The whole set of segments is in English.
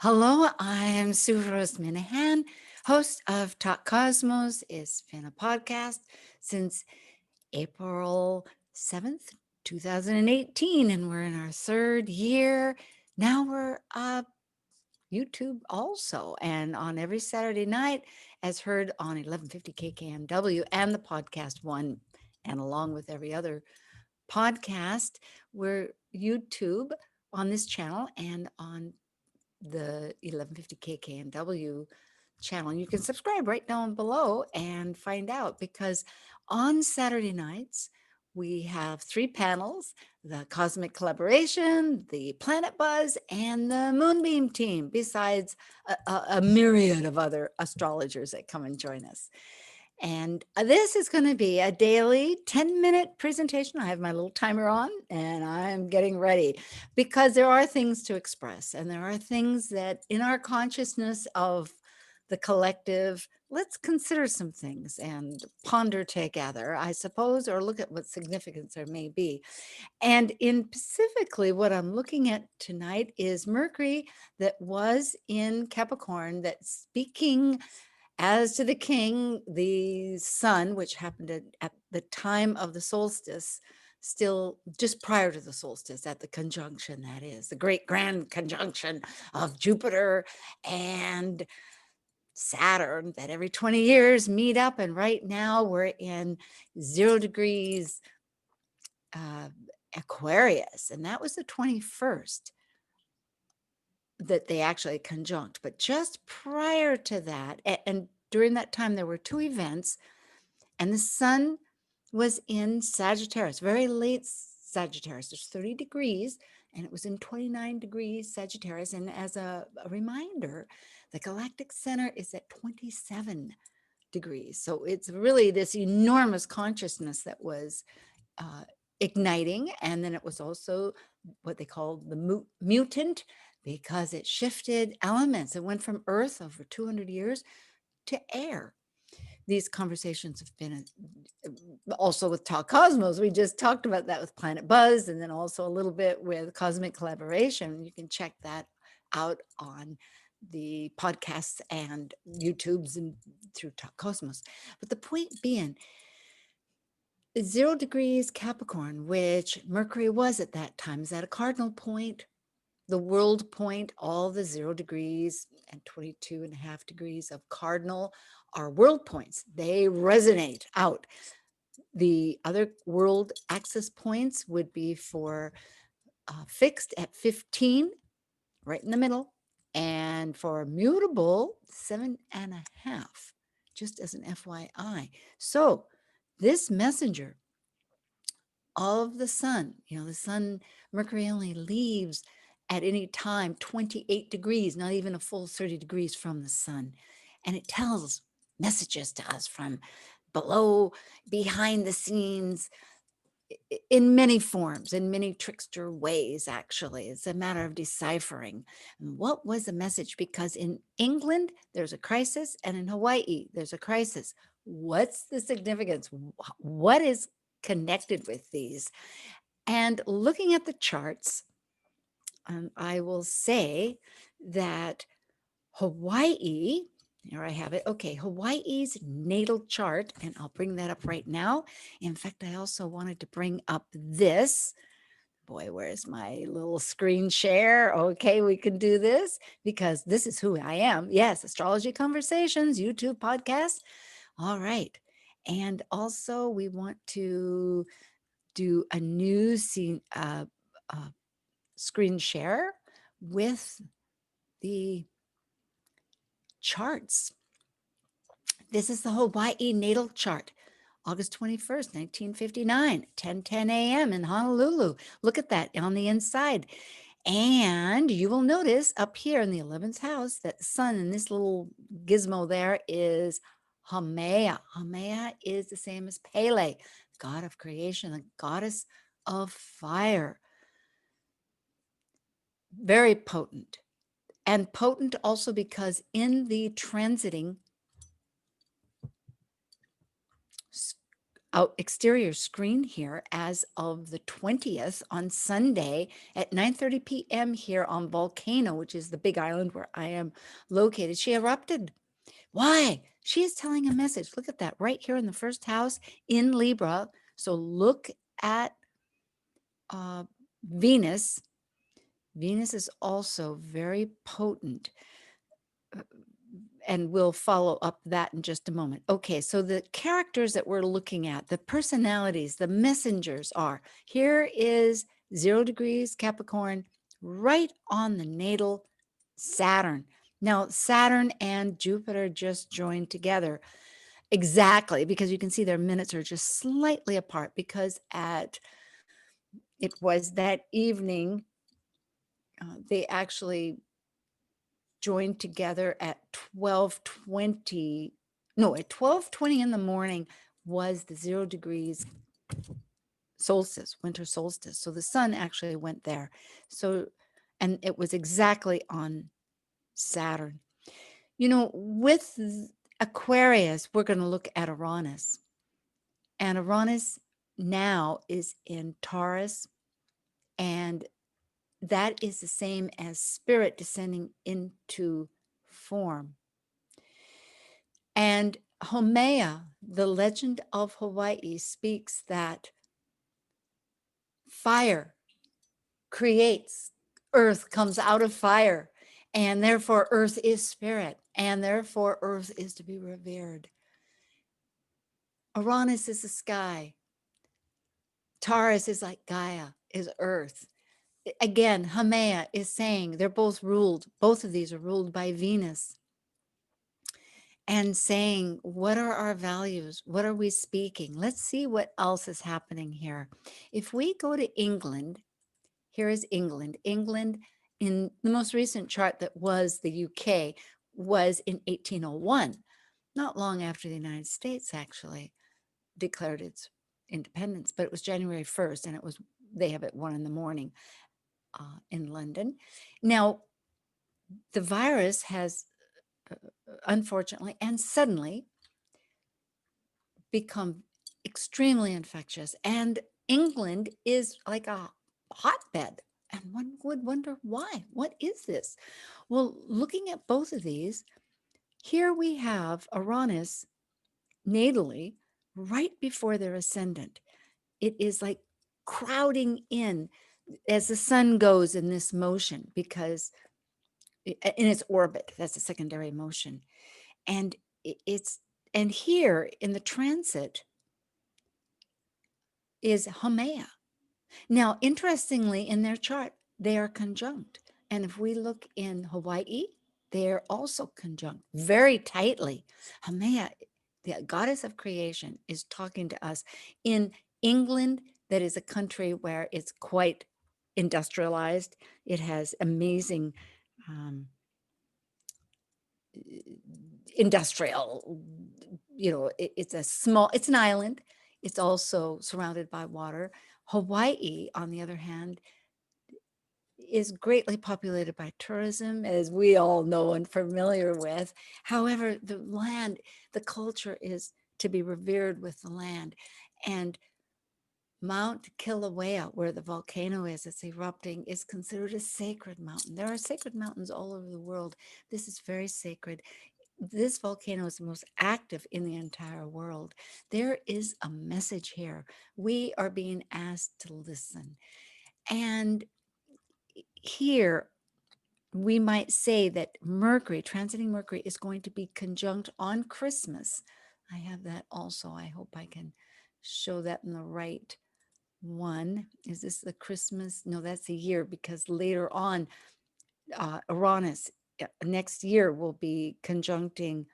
Hello, I'm Rose Minahan, host of Talk Cosmos. It's been a podcast since April 7th, 2018, and we're in our third year. Now we're YouTube also, and on every Saturday night, as heard on 1150 KKNW and the podcast one, and along with every other podcast, we're YouTube on this channel and on the 1150 KKNW channel. You can subscribe right down below and find out, because on Saturday nights, we have three panels: the Cosmic Collaboration, the Planet Buzz, and the Moonbeam team, besides a myriad of other astrologers that come and join us. And this is going to be a daily 10-minute presentation. I have my little timer on and I'm getting ready, because there are things to express, and there are things that in our consciousness of the collective, let's consider some things and ponder together, I suppose, or look at what significance there may be. And in specifically, what I'm looking at tonight is Mercury, that was in Capricorn, that's speaking as to the king, the sun, which happened at the time of the solstice, still just prior to the solstice, at the conjunction, that is, the great grand conjunction of Jupiter and Saturn, that every 20 years meet up. And right now we're in 0 degrees Aquarius, and that was the 21st that they actually conjunct. But just prior to that, and during that time, there were two events, and the sun was in Sagittarius, very late Sagittarius. There's 30 degrees, and it was in 29 degrees Sagittarius. And as a reminder, the galactic center is at 27 degrees. So it's really this enormous consciousness that was igniting. And then it was also what they called the mutant, because it shifted elements. It went from Earth over 200 years to air. These conversations have been also with Talk Cosmos. We just talked about that with Planet Buzz, and then also a little bit with Cosmic Collaboration. You can check that out on the podcasts and YouTubes and through Talk Cosmos. But the point being, 0 degrees Capricorn, which Mercury was at that time, is at a cardinal point, the world point. All the 0 degrees and 22.5 degrees of cardinal are world points. They resonate out. The other world axis points would be for fixed at 15, right in the middle, and for mutable, 7.5, just as an FYI. So this messenger of the sun, the sun, Mercury only leaves at any time 28 degrees, not even a full 30 degrees from the sun. And it tells messages to us from below, behind the scenes, in many forms, in many trickster ways. Actually, it's a matter of deciphering. And what was the message? Because in England, there's a crisis, and in Hawaii, there's a crisis. What's the significance? What is connected with these? And looking at the charts, I will say that Hawaii, here I have it. Okay, Hawaii's natal chart, and I'll bring that up right now. In fact, I also wanted to bring up this. Boy, where's my little screen share? Okay, we can do this, because this is who I am. Yes, Astrology Conversations, YouTube podcast. All right. And also, we want to do a new screen share with the charts. This is the Hawaii natal chart, August 21st, 1959, 10:10 a.m. in Honolulu. Look at that on the inside. And you will notice up here in the 11th house that the sun in this little gizmo there is Haumea. Haumea is the same as Pele, god of creation, the goddess of fire. Very potent. And potent also because in the transiting exterior screen here as of the 20th on Sunday at 9:30 p.m. here on Volcano, which is the big island where I am located. She erupted. Why? She is telling a message. Look at that right here in the first house in Libra. So look at Venus. Venus is also very potent. And we'll follow up that in just a moment. Okay, so the characters that we're looking at, the personalities, the messengers are, here is 0 degrees Capricorn right on the natal Saturn. Now, Saturn and Jupiter just joined together. Exactly, because you can see their minutes are just slightly apart, because it was that evening, they actually joined together at 12:20. No, at 12:20 in the morning was the 0 degrees solstice, winter solstice. So the sun actually went there. So, and it was exactly on Saturn. You know, with Aquarius, we're going to look at Uranus. And Uranus now is in Taurus, and that is the same as spirit descending into form. And Haumea, the legend of Hawaii, speaks that fire creates, earth comes out of fire, and therefore earth is spirit, and therefore earth is to be revered. Uranus is the sky. Taurus is like Gaia, is earth. Again, Haumea is saying they're both ruled, both of these are ruled by Venus. And saying, what are our values? What are we speaking? Let's see what else is happening here. If we go to England, here is England. England, in the most recent chart that was the UK, was in 1801, not long after the United States actually declared its independence, but it was January 1st, and they have it 1 in the morning in London. Now, the virus has unfortunately and suddenly become extremely infectious, and England is like a hotbed, and one would wonder why. What is this? Well, looking at both of these, here we have Uranus natally right before their ascendant. It is like crowding in as the sun goes in this motion, because in its orbit, that's a secondary motion. And and here in the transit is Haumea. Now, interestingly, in their chart, they are conjunct. And if we look in Hawaii, they are also conjunct very tightly. Haumea, the goddess of creation, is talking to us. In England, that is a country where it's quite industrialized. It has amazing industrial, it's an island. It's also surrounded by water. Hawaii, on the other hand, is greatly populated by tourism, as we all know and familiar with. However, the land, the culture is to be revered with the land. And Mount Kilauea, where the volcano is, it's erupting, is considered a sacred mountain. There are sacred mountains all over the world. This is very sacred. This volcano is the most active in the entire world. There is a message here. We are being asked to listen. And here, we might say that Mercury, transiting Mercury, is going to be conjunct on Christmas. I have that also. I hope I can show that in the right one. Is this the Christmas? No, that's the year, because later on, Uranus next year will be conjuncting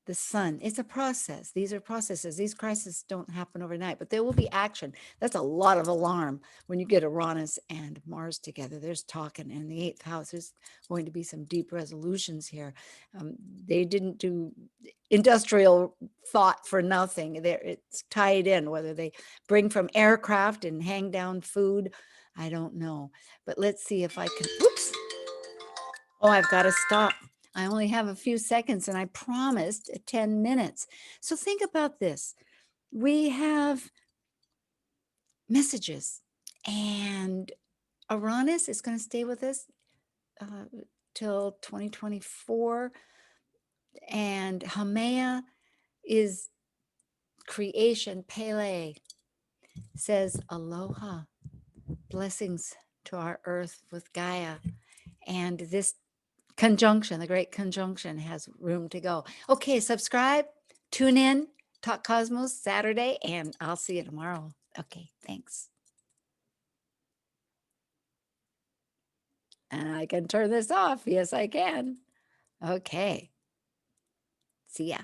the sun. It's a process. These are processes. These crises don't happen overnight, but there will be action. That's a lot of alarm when you get Uranus and Mars together. There's talking in the 8th house. There's going to be some deep resolutions here. They didn't do industrial thought for nothing. It's tied in, whether they bring from aircraft and hang down food. I don't know, but let's see if I can, oops. Oh, I've got to stop. I only have a few seconds, and I promised 10 minutes. So think about this. we have messages, and Uranus is going to stay with us till 2024, and Haumea is creation. Pele says aloha, blessings to our earth with Gaia, and this conjunction, the great conjunction, has room to go. Okay, subscribe, tune in, Talk Cosmos Saturday, and I'll see you tomorrow. Okay, thanks. And I can turn this off. Yes, I can. Okay. See ya.